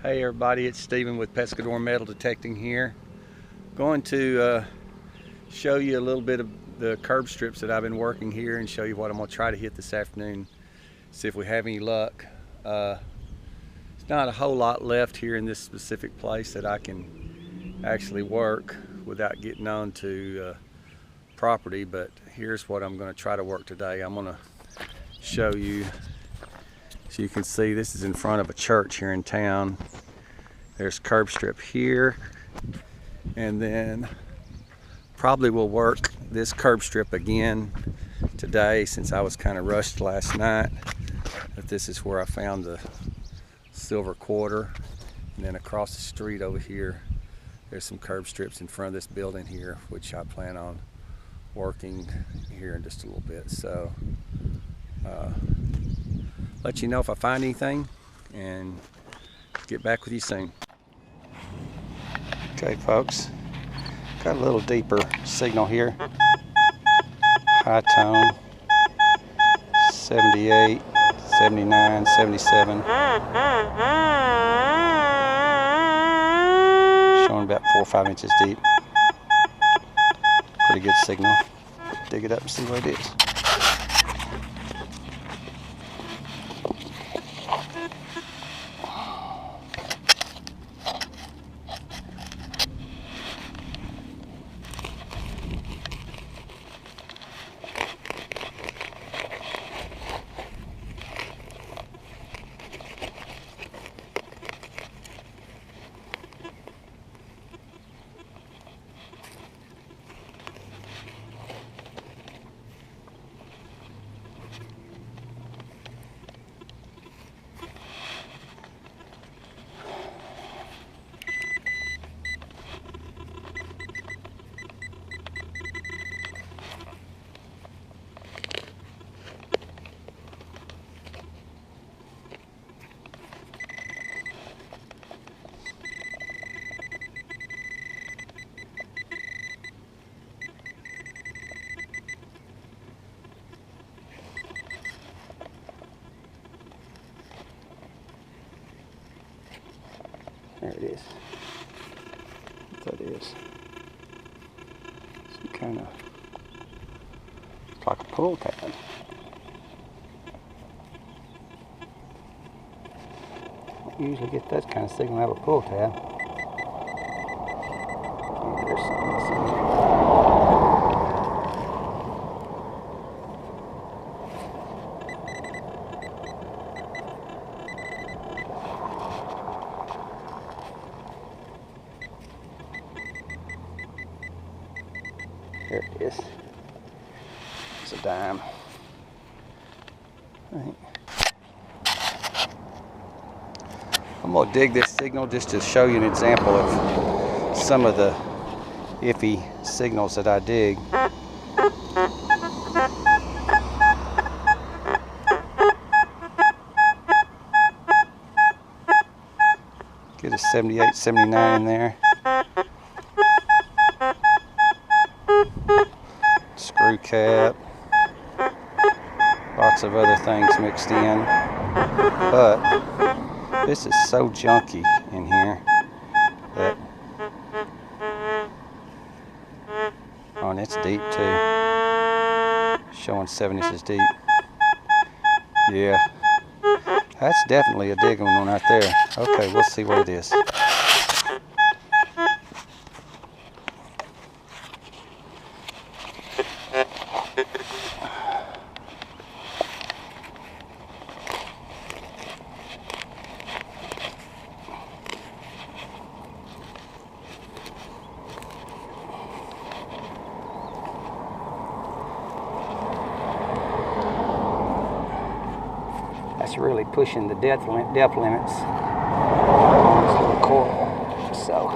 Hey everybody, it's Steven with Pescador Metal Detecting here. Going to show you a little bit of the curb strips that I've been working here and show you what I'm going to try to hit this afternoon. See if we have any luck. There's not a whole lot left here in this specific place that I can actually work without getting onto property, but here's what I'm going to try to work today. I'm going to show you. So you can see this is in front of a church here in town. There's curb strip here, and then probably will work this curb strip again today since I was kind of rushed last night. But this is where I found the silver quarter, and then across the street over here there's some curb strips in front of this building here, which I plan on working here in just a little bit. So let you know if I find anything and get back with you soon. Okay folks, got a little deeper signal here. High tone, 78, 79, 77. Showing about 4 or 5 inches deep. Pretty good signal. Dig it up and see what it is. There it is. What that is. Some kind of, it's like a pull tab. Don't usually get that kind of signal out of a pull tab. Maybe there's something missing. There it is. It's a dime. Right. I'm going to dig this signal just to show you an example of some of the iffy signals that I dig. Get a 78, 79 in there. Screw cap, lots of other things mixed in, but this is so junky in here that, oh, and it's deep too, showing 7 inches deep. Yeah, that's definitely a digging one right there. Okay, we'll see what it is. That's really pushing the depth limits on this little coil. So,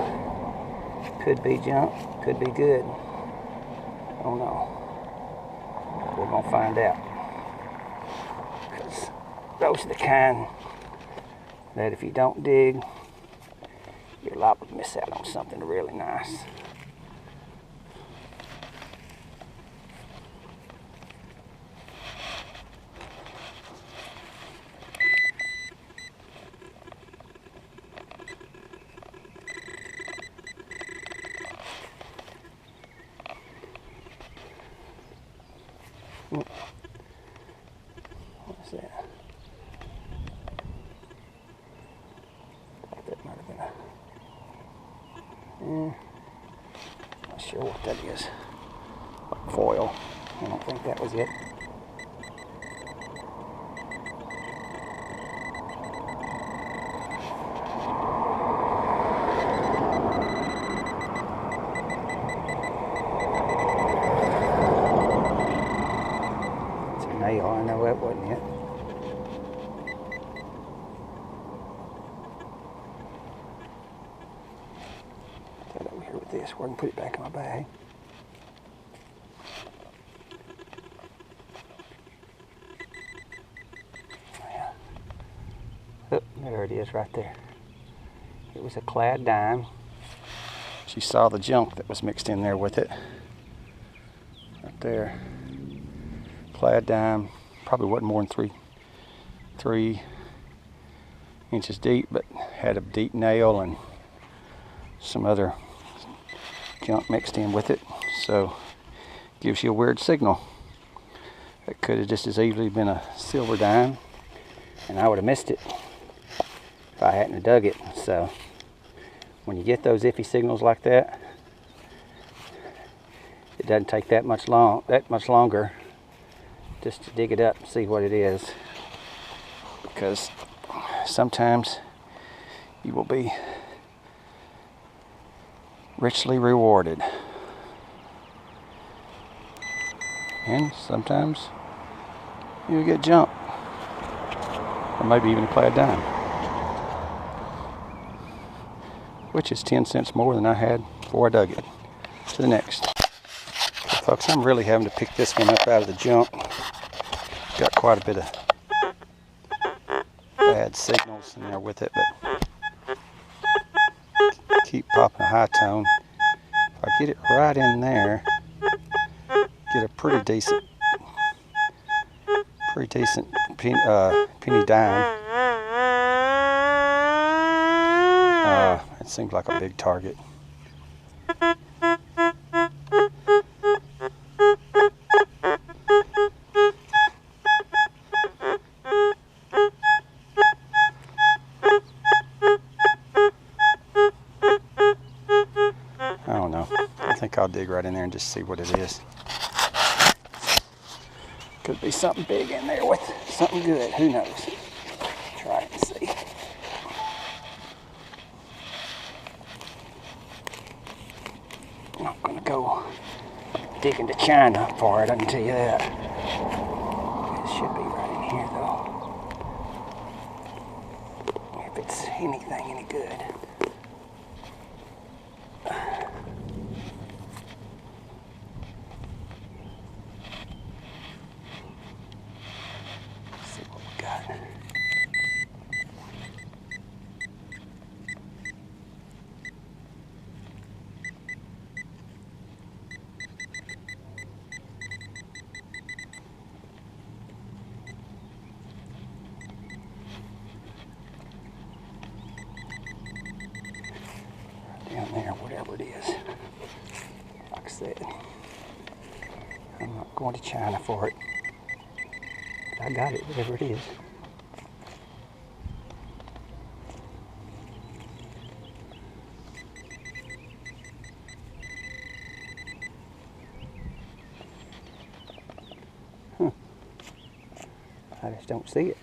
could be junk, could be good. I don't know. We're going to find out. Because those are the kind that if you don't dig, you're liable to miss out on something really nice. What is that? That might have been a... not sure what that is. Like foil. I don't think that was it. It's a nail. I know that wasn't it. Put that over here with this where I can put it back in my bag. Oh, there it is right there. It was a clad dime. She saw the junk that was mixed in there with it. Right there. Clad dime. Probably wasn't more than 3 inches deep, but had a deep nail and some other junk mixed in with it. So gives you a weird signal. It could have just as easily been a silver dime, and I would have missed it if I hadn't dug it. So when you get those iffy signals like that, it doesn't take that much longer just to dig it up and see what it is, because sometimes you will be richly rewarded, and sometimes you'll get junk, or maybe even a clad dime, which is 10 cents more than I had before I dug it. To the next. So folks, I'm really having to pick this one up out of the junk. Got quite a bit of bad signals in there with it, but keep popping a high tone. If I get it right in there, get a pretty decent penny dime. It seems like a big target. I don't know. I think I'll dig right in there and just see what it is. Could be something big in there with something good. Who knows? Try it and see. I'm not going to go digging to China for it, I can tell you that. It should be right in here, though. If it's anything any good. Let's see what we got. Down there, whatever it is. Like I said, I'm not going to China for it. But I got it, whatever it is. I just don't see it.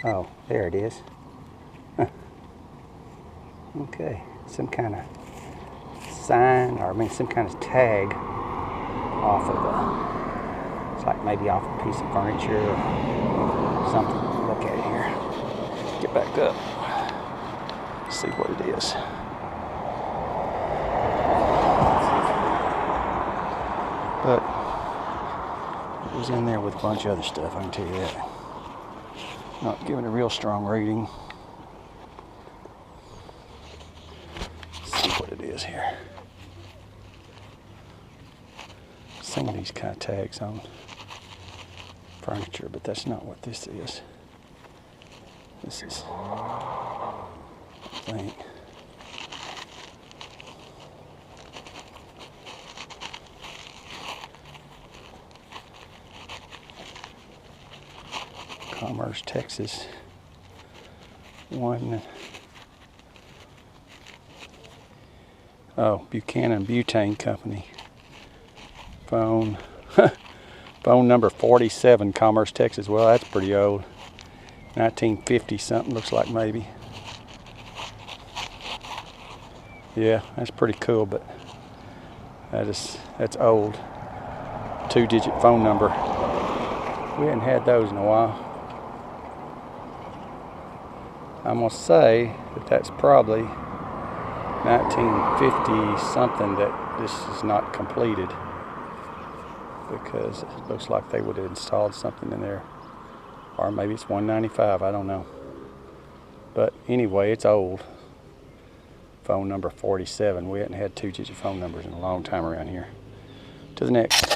Oh, there it is. Huh. Okay, some kind of sign, or I mean some kind of tag off of it's like maybe off a piece of furniture or something. Look at it here. Get back up. See what it is. But it was in there with a bunch of other stuff, I can tell you that. Not giving a real strong reading. Let's see what it is here. Some of these kind of tags on furniture, but that's not what this is. This is, I think, Commerce, Texas. Buchanan Butane Company. Phone number 47, Commerce, Texas. Well, that's pretty old. 1950 something, looks like maybe. Yeah, that's pretty cool, but that's old. 2-digit phone number. We hadn't had those in a while. I'm gonna say that that's probably 1950 something that this is not completed, because it looks like they would have installed something in there, or maybe it's 195, I don't know. But anyway, it's old. Phone number 47. We hadn't had 2-digit phone numbers in a long time around here. To the next.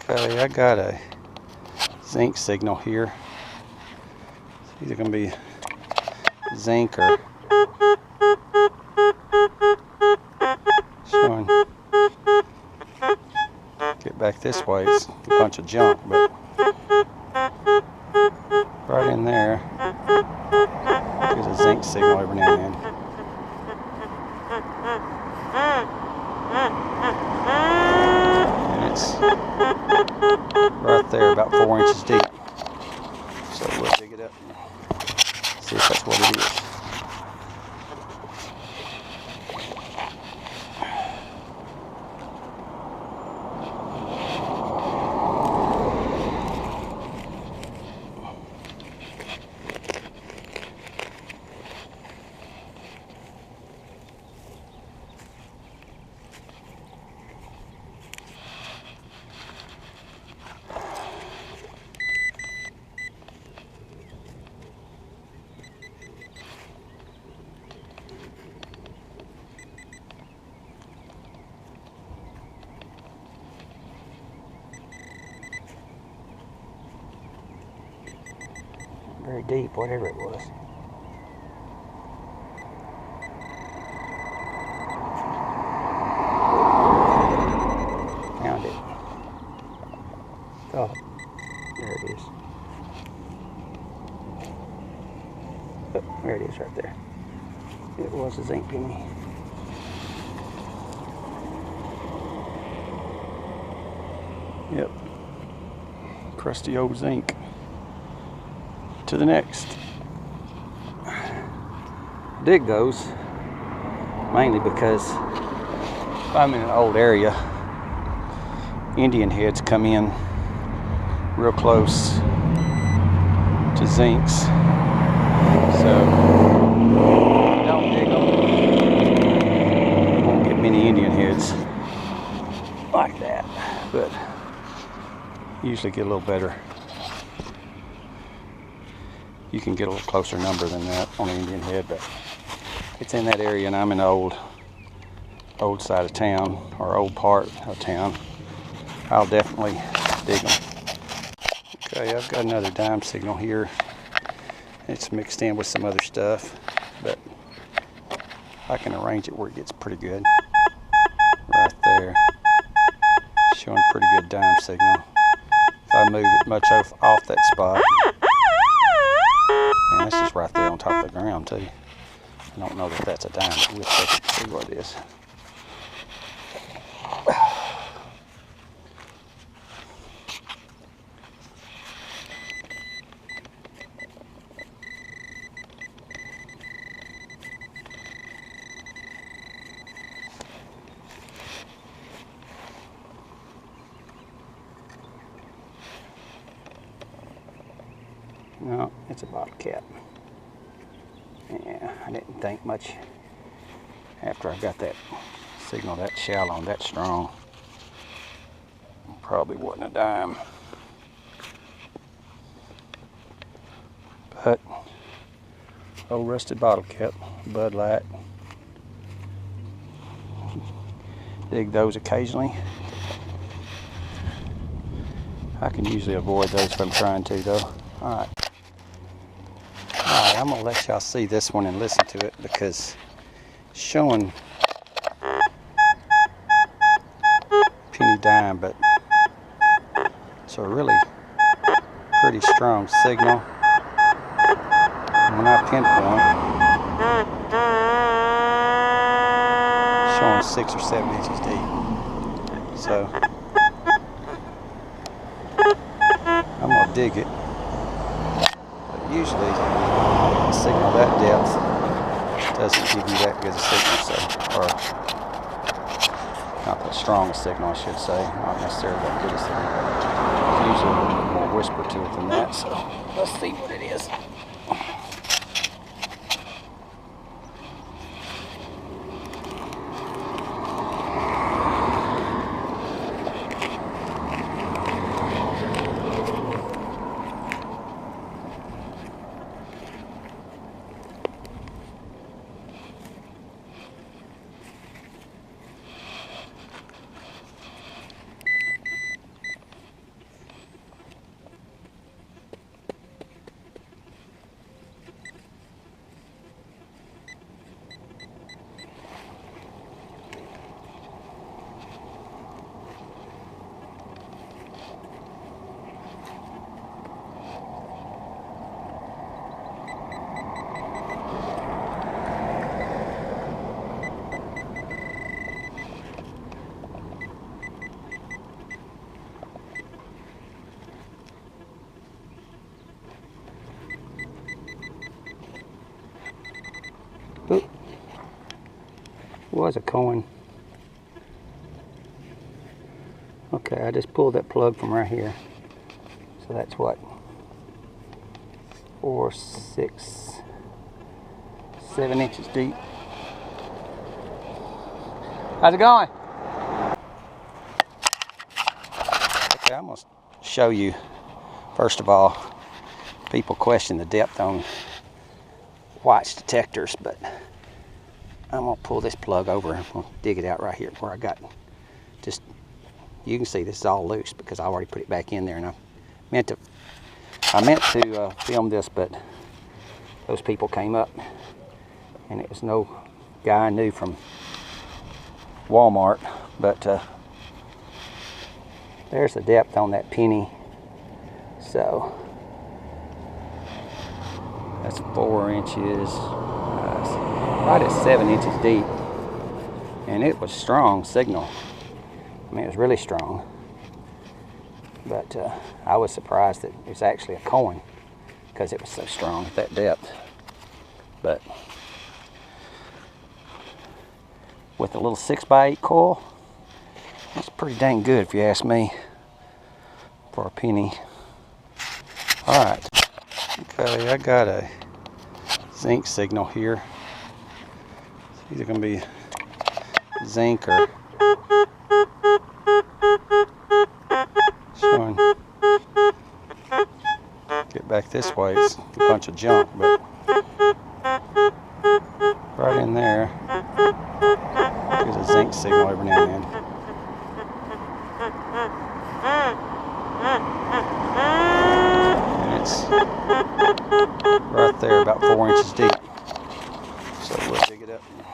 Okay, I got a zinc signal here. It's either going to be zinc or showing. Get back this way, it's a bunch of junk, but right in there, there's a zinc signal every now and then. And it's right there, about 4 inches deep. So we'll dig it up and see if that's what it is. Very deep, whatever it was. Found it. Oh, there it is. Oh, there it is right there. It was a zinc penny. Yep. Crusty old zinc. To the next. Dig those mainly because if I'm in an old area, Indian heads come in real close to zincs. So don't dig them. You won't get many Indian heads like that, but usually get a little better. You can get a little closer number than that on an Indian head, but it's in that area, and I'm in the old side of town, or old part of town. I'll definitely dig them. Okay, I've got another dime signal here. It's mixed in with some other stuff, but I can arrange it where it gets pretty good. Right there, showing pretty good dime signal. If I move it much off that spot, and that's just right there on top of the ground too. I don't know that that's a dime, but we'll check it and see what it is. No, it's a bottle cap. Yeah, I didn't think much after I got that signal that shallow and that strong. Probably wasn't a dime. But old rusted bottle cap, Bud Light. Dig those occasionally. I can usually avoid those if I'm trying to though. Alright, I'm going to let y'all see this one and listen to it, because it's showing penny dime, but it's a really pretty strong signal. When I pinpoint, showing 6 or 7 inches deep. So I'm gonna dig it. But usually a signal that depth doesn't give you that good a signal, so, or not that strong a signal, I should say. Not necessarily that good a signal. There's usually a little bit more whisper to it than that, so let's see what it is. Oop. Was a coin. Okay, I just pulled that plug from right here. So that's what? 4, 6, 7 inches deep. How's it going? Okay, I'm gonna show you, first of all, people question the depth on watch detectors, but I'm gonna pull this plug over and I'm gonna dig it out right here where I got just, you can see this is all loose because I already put it back in there, and I meant to film this, but those people came up and it was no guy I knew from Walmart, but there's the depth on that penny. So that's 4 inches, right at 7 inches deep, and it was strong signal. I mean, it was really strong, but I was surprised that it was actually a coin because it was so strong at that depth. But with a little 6x8 coil, that's pretty dang good if you ask me for a penny. All right. Okay, I got a zinc signal here. It's either going to be zinc or showing. Get back this way, it's a bunch of junk, but right in there, there's a zinc signal every now and then. And it's right there, about 4 inches deep. So we'll dig it up and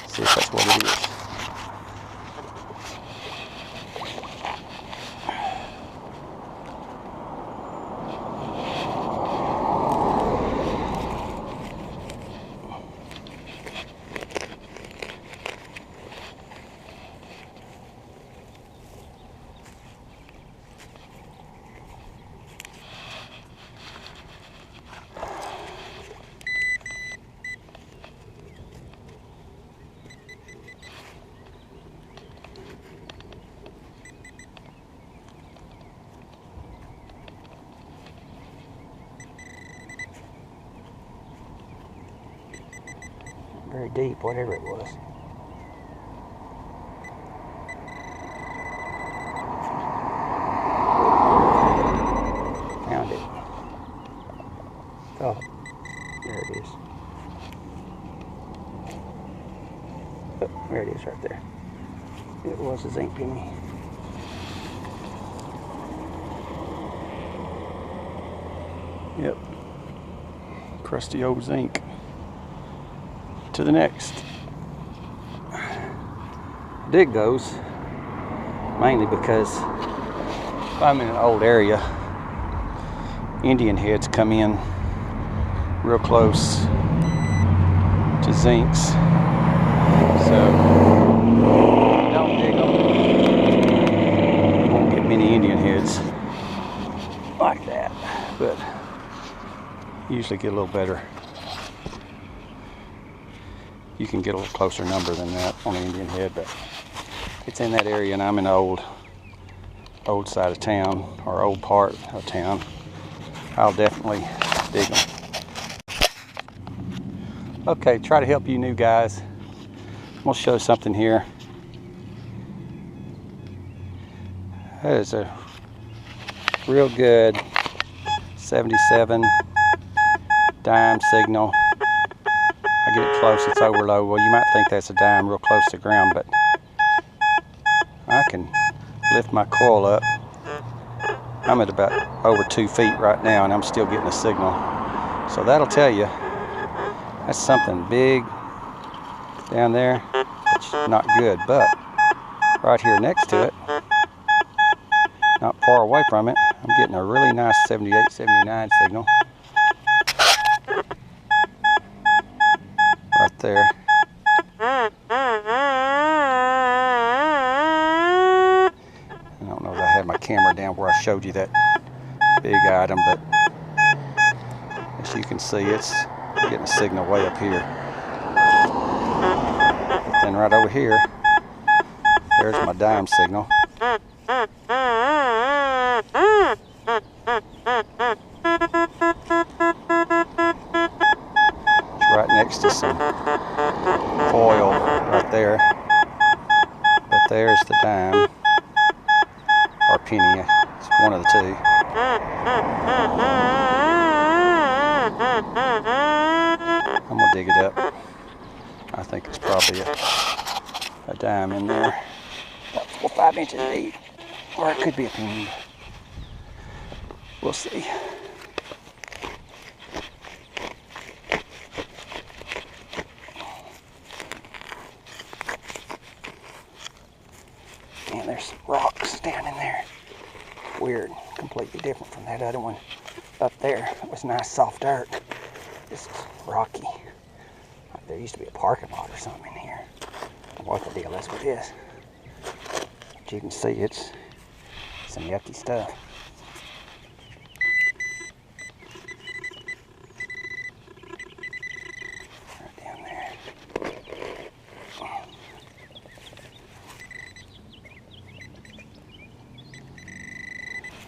see if that's what it is. Very deep, whatever it was. Found it. Oh, there it is. Oh, there it is right there. It was a zinc penny. Yep. Crusty old zinc. To the next. Dig those mainly because if I'm in an old area Indian heads come in real close to zincs. So don't dig them. You won't get many Indian heads like that, but usually get a little better. You can get a little closer number than that on an Indian head, but it's in that area, and I'm in the old side of town, or old part of town. I'll definitely dig them. Okay, try to help you new guys. I'm gonna show something here. That is a real good 77 dime signal. I get it close, it's overload. Well, you might think that's a dime real close to ground, but I can lift my coil up. I'm at about over 2 feet right now, and I'm still getting a signal. So that'll tell you that's something big down there. It's not good, but right here next to it, not far away from it, I'm getting a really nice 78, 79 signal. Right there. I don't know if I had my camera down where I showed you that big item, but as you can see, it's getting a signal way up here. But then right over here, there's my dime signal. It's right next to some foil right there. But there's the dime, or penny, it's one of the two. I'm gonna dig it up. I think it's probably a dime in there. About 4 or 5 inches deep. Or it could be a penny. We'll see. And there's some rocks down in there. Weird, completely different from that other one up there. It was nice soft dirt. This is rocky. Like there used to be a parking lot or something in here. I don't know what the deal is with this. But you can see it's some yucky stuff. Right down there.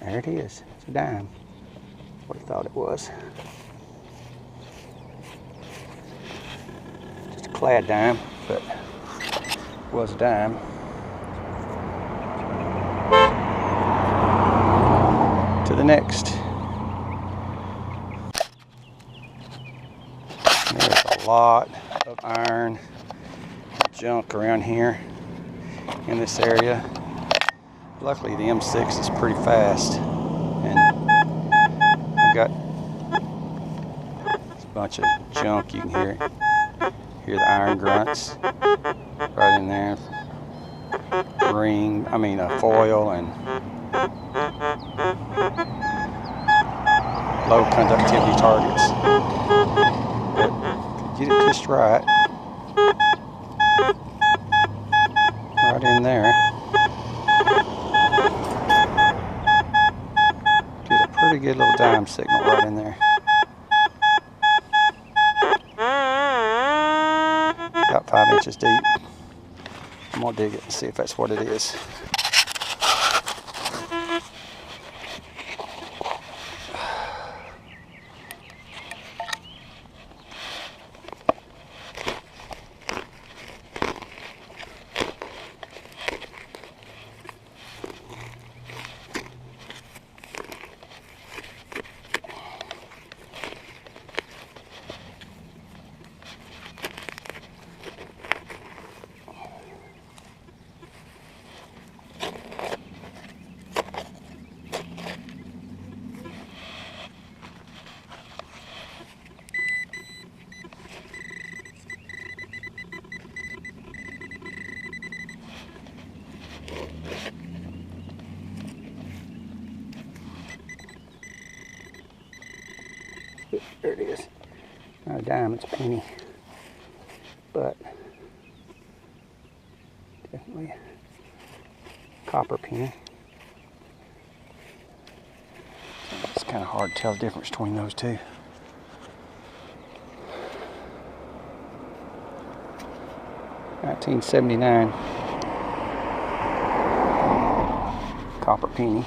There it is. It's a dime. What I thought it was. Just a clad dime, but it was a dime. To the next. There's a lot of iron junk around here in this area. Luckily the M6 is pretty fast, and I've got a bunch of junk. You can hear the iron grunts right in there. Foil and low conductivity targets. But could get it just right in there. Get a pretty good little dime signal right in there. About 5 inches deep. I'm gonna dig it and see if that's what it is. There it is. Not a dime, it's a penny. But definitely a copper penny. It's kind of hard to tell the difference between those two. $19.79 copper penny.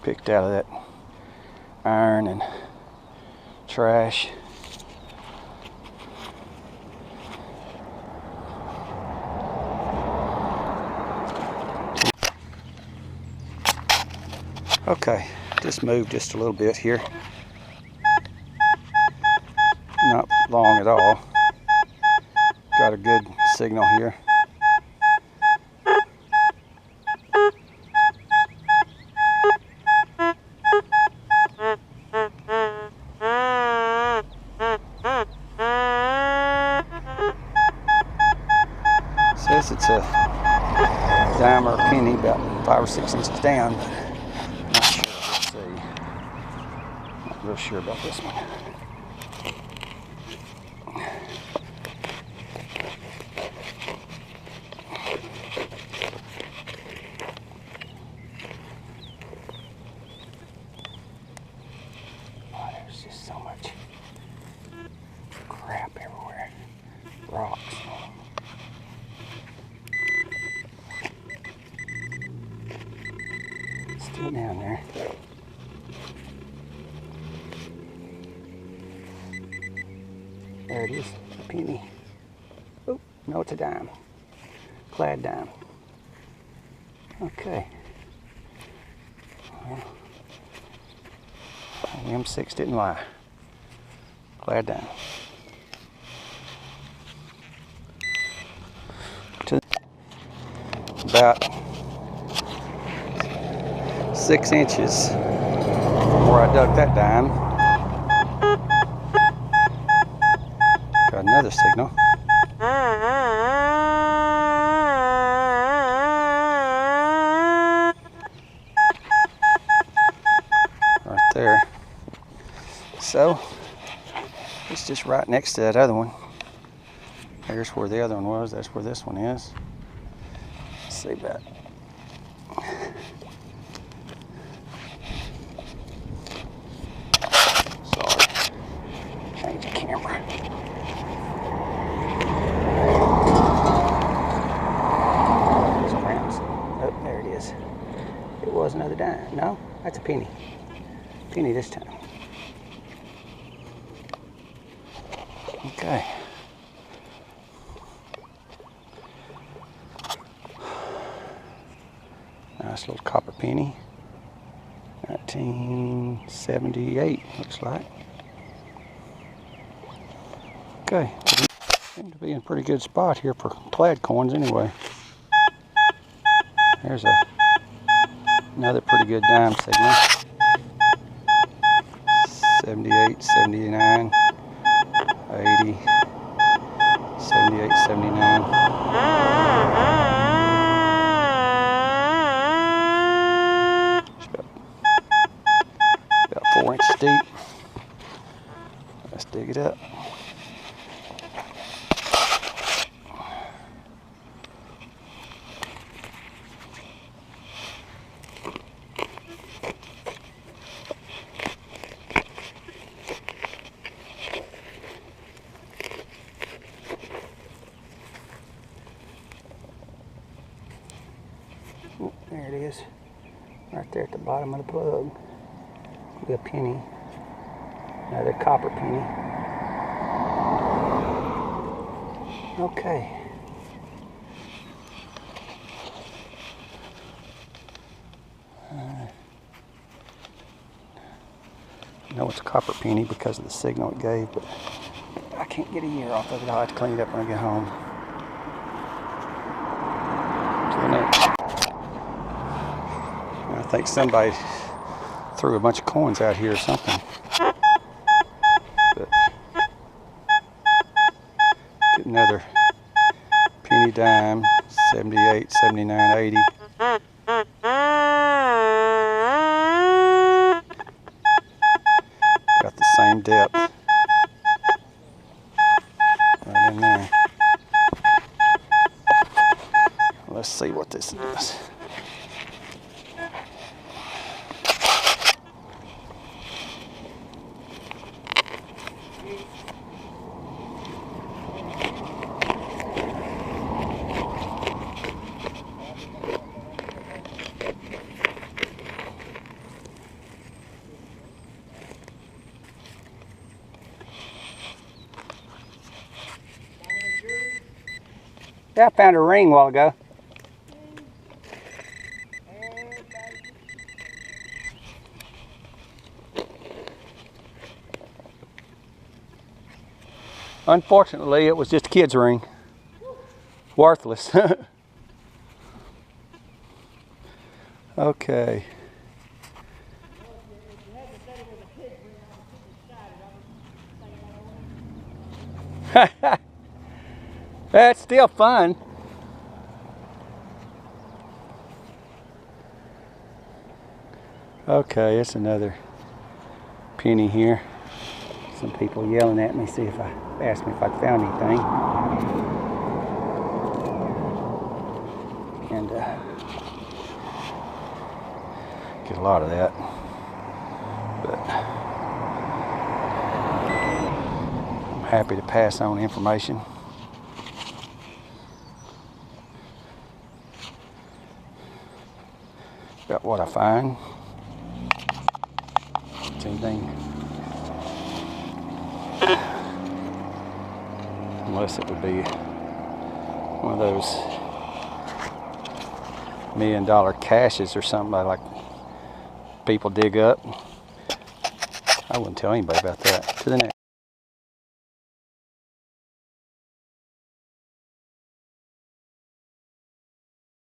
Picked out of that iron and trash. Okay, just moved just a little bit here. Not long at all. Got a good signal here. Says it's a dime or a penny, about 5 or 6 inches down, but not sure. Let's see. Not real sure about this one. Oh, there's just so much crap everywhere. Rocks. Still down there. There it is, a penny. Oh, no, it's a dime. Clad dime. Okay. Well, the M6 didn't lie. Clad dime. About 6 inches from where I dug that dime. Got another signal. Right there. So, it's just right next to that other one. There's where the other one was, that's where this one is. Let's see that. Change the camera. Oh, there it is. It was another dime. No, that's a penny. Penny this time. Okay. Nice little copper penny. 1978, looks like. Okay, seem to be in a pretty good spot here for clad coins anyway. There's another pretty good dime signal. 78, 79, 80, 78, 79. About 4 inches deep. Let's dig it up. Oh, there it is, right there at the bottom of the plug. Be a penny, another copper penny. Okay. I know it's a copper penny because of the signal it gave, but I can't get a year off of it. I'll have to clean it up when I get home. Till next. I think somebody threw a bunch of coins out here or something. But get another penny dime, 78, 79, 80. depth. Right in there. Let's see what this is. Yeah, I found a ring a while ago. Unfortunately, it was just a kid's ring. Worthless. Okay. That's still fun. Okay, it's another penny here. Some people yelling at me, ask me if I found anything. And get a lot of that. But I'm happy to pass on information. About what I find. Same thing. Unless it would be one of those $1 million caches or something like people dig up. I wouldn't tell anybody about that. To the next.